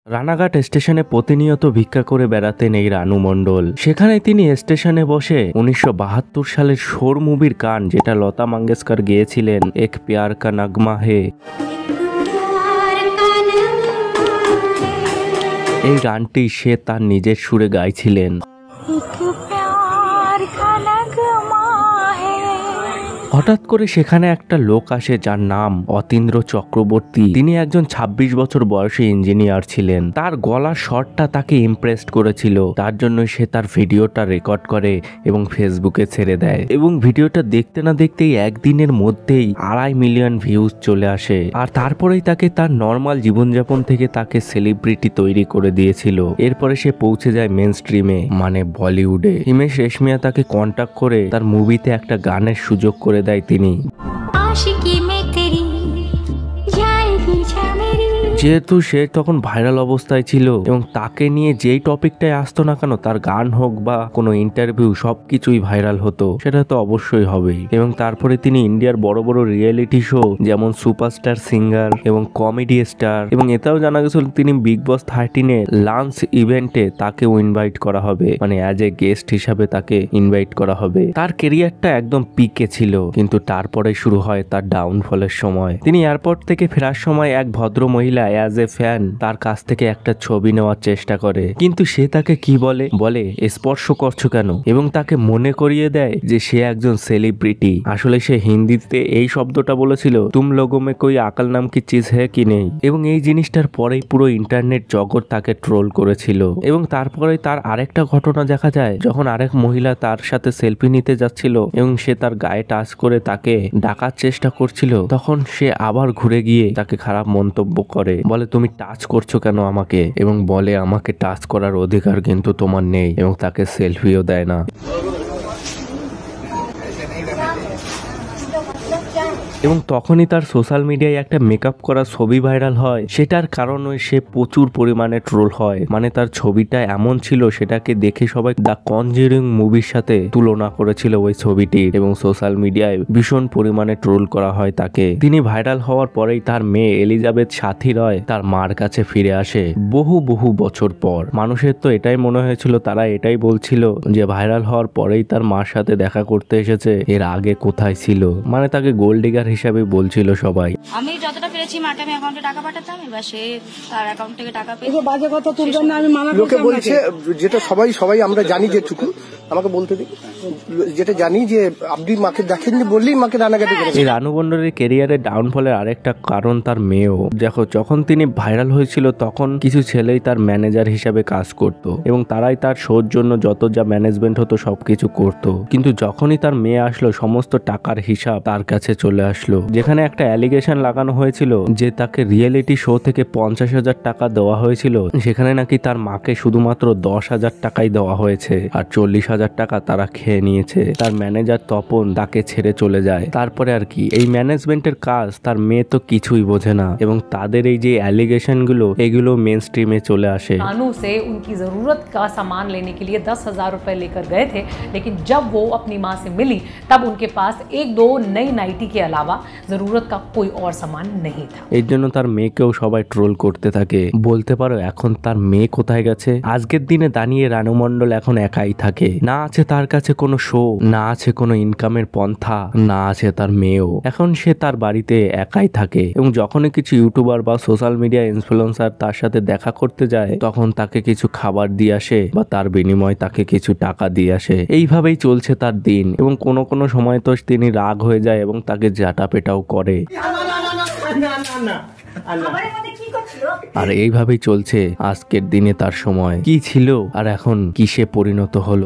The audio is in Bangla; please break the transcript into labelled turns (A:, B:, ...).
A: রানাঘাট স্টেশনে প্রতিনিয়ত ভিক্ষা করে বেড়াতেন এই রানু মণ্ডল। সেখানে তিনি স্টেশনে বসে 1972 সালের শোর মুভির গান, যেটা লতা মঙ্গেশকর গেয়েছিলেন, এক প্যার কা নগমা হে, এই গানটি সে তার নিজের সুরে গাইছিলেন। হঠাৎ করে সেখানে একটা লোক আসে যার নাম অতীন্দ্র চক্রবর্তী। তিনি একজন 26 বছর বয়সী ইঞ্জিনিয়ার ছিলেন। তার গলার শটটা তাকে ইমপ্রেসড করেছিল, তার জন্য সে তার ভিডিওটা রেকর্ড করে এবং ফেসবুকে ছেড়ে দেয়। এবং ভিডিওটা দেখতে না দেখতেই একদিনের মধ্যেই 2.5 মিলিয়ন ভিউজ চলে আসে। আর তারপরেই তাকে তার নর্মাল জীবনযাপন থেকে তাকে সেলিব্রিটি তৈরি করে দিয়েছিল। এরপরে সে পৌঁছে যায় মেন স্ট্রিমে, মানে বলিউডে। হিমেশ রেশমিয়া তাকে কন্ট্যাক্ট করে তার মুভিতে একটা গানের সুযোগ করে দেয় তিনি। যেহেতু সে তখন ভাইরাল অবস্থায় ছিল এবং তাকে নিয়ে যেই টপিকটাই আসতো না কেন, তার গান হোক বা কোনো ইন্টারভিউ, সবকিছুই ভাইরাল হতো, সেটা তো অবশ্যই হবেই। এবং তারপরে তিনি ইন্ডিয়ার বড় বড় রিয়েলিটি শো যেমন সুপারস্টার সিঙ্গার এবং কমেডি স্টার, এবং এটাও জানা গেছিল তিনি বিগ বস 13 লাঞ্চ ইভেন্টে তাকেও ইনভাইট করা হবে, মানে অ্যাজ এ গেস্ট হিসাবে তাকে ইনভাইট করা হবে। তার কেরিয়ারটা একদম পিকে ছিল, কিন্তু তারপরে শুরু হয় তার ডাউনফলের সময়। তিনি এয়ারপোর্ট থেকে ফেরার সময় এক ভদ্র মহিলা অ্যাজ এ ফ্যান তার কাছ থেকে একটা ছবি নেওয়ার চেষ্টা করে, কিন্তু সে তাকে কি বলে স্পর্শ করছো কেন, এবং তাকে মনে করিয়ে দেয় যে সে একজন সেলিব্রিটি। আসলে সে হিন্দিতে এই শব্দটা বলেছিল, তুম লোগো মে কোই আকল নাম কি চিজ হ্যায় কি নেই। এবং এই জিনিসটার পরেই পুরো ইন্টারনেট জগৎ তাকে ট্রোল করেছিল। এবং তারপরে তার আরেকটা ঘটনা দেখা যায়, যখন আরেক মহিলা তার সাথে সেলফি নিতে যাচ্ছিল এবং সে তার গায়ে টাচ করে তাকে ডাকার চেষ্টা করছিল, তখন সে আবার ঘুরে গিয়ে তাকে খারাপ মন্তব্য করে, বলে তুমি টাচ করছো কেন আমাকে, এবং বলে আমাকে টাচ করার অধিকার কিন্তু তোমার নেই, এবং তাকে সেলফিও দেয় না। এবং তখনই তার সোশ্যাল মিডিয়ায় একটা মেকআপ করা ছবি ভাইরাল হয়। সেটার কারণে সে প্রচুর পরিমাণে ট্রোল হয়। মানে তার ছবিটা এমন ছিল, সেটাকে দেখে সবাই দ্য কনজিউরিং মুভির সাথে তুলনা করেছিল ওই ছবিটির, এবং সোশ্যাল মিডিয়ায় ভীষণ পরিমাণে ট্রোল করা হয় তাকে। তিনি ভাইরাল হওয়ার পরেই তার মেয়ে এলিজাবেথ সাথী রয় তার মার কাছে ফিরে আসে বহু বছর পর। মানুষের তো এটাই মনে হয়েছিল, তারা এটাই বলছিল যে ভাইরাল হওয়ার পরেই তার মার সাথে দেখা করতে এসেছে, এর আগে কোথায় ছিল। মানে তাকে গোল্ড ডিগার হিসাবে বলছিল সবাই।
B: আমি যতটা পেরেছি মাকে আমি অ্যাকাউন্টে টাকা পাঠাতাম, এবার সে তার অ্যাকাউন্ট থেকে টাকা পেয়ে
C: বাজে কথা তুলবেন না, আমি মানা করছি।
D: লোকে বলছে যেটা সবাই আমরা জানি, যেটুকু আমাকে বলতে দিই, যেটা জানি যে আপনি মাকে দেখেননি বললেই মাকে রানাঘাটে গেলেন।
A: এই রানু মণ্ডলের ক্যারিয়ারের ডাউনফলের আরেকটা কারণ তার মেয়েও। দেখো, যখন তিনি ভাইরাল হয়েছিল তখন কিছু ছেলেই তার ম্যানেজার হিসাবে কাজ করত এবং তারাই তার শোর জন্য যত যা ম্যানেজমেন্ট হতো সবকিছু করত। কিন্তু যখনই তার মেয়ে আসলো, সমস্ত টাকার হিসাব তার কাছে চলে আসলো। যেখানে একটা অ্যালিগেশন লাগানো হয়েছিল যে তাকে রিয়েলিটি শো থেকে 50,000 টাকা দেওয়া হয়েছিল, সেখানে নাকি তার মাকে শুধুমাত্র 10,000 টাকাই দেওয়া হয়েছে, আর 40,000 টাকা তারা খেয়ে নিয়েছে। তার ম্যানেজার তপন তাকে ছেড়ে চলে যায়। তারপরে আর কি, এই ম্যানেজমেন্টের কাজ তার মেয়ে তো কিছুই বোঝে না, এবং তাদের এই যে অ্যালিগেশন গুলো, এগুলো মেন স্ট্রিমে চলে আসে।
E: रानू से उनकी जरूरत का सामान लेने के लिए 10,000 रुपए लेकर गए थे, लेकिन जब वो अपनी मां से मिली तब उनके पास 1-2 नई नाइटी के अलावा जरूरत का कोई और सामान नहीं था।
A: এর জন্য তার মেয়েকেও সবাই ট্রোল করতে থাকে। বলতে পারো এখন তার মেয়ে কোথায় গেছে? আজকের দিনে দাঁড়িয়ে রানু মণ্ডল এখন একাই থাকে। না আছে তার কাছে কোনো শো, না আছে কোনো ইনকামের পন্থা, না আছে তার মেয়েও। এখন সে তার বাড়িতে একাই থাকে, এবং যখনই কিছু ইউটিউবার বা সোশ্যাল মিডিয়া ইনফ্লুয়েন্সার তার সাথে দেখা করতে যায়, তখন তাকে কিছু খাবার দিয়ে আসে বা তার বিনিময়ে তাকে কিছু টাকা দিয়ে আসে। এইভাবেই চলছে তার দিন, এবং কোনো সময় তো তিনি রাগ হয়ে যায় এবং তাকে জাটা পেটাও করে। আর এইভাবেই চলছে আজকের দিনে তার সময়। কি ছিল আর এখন কিসে পরিণত হলো।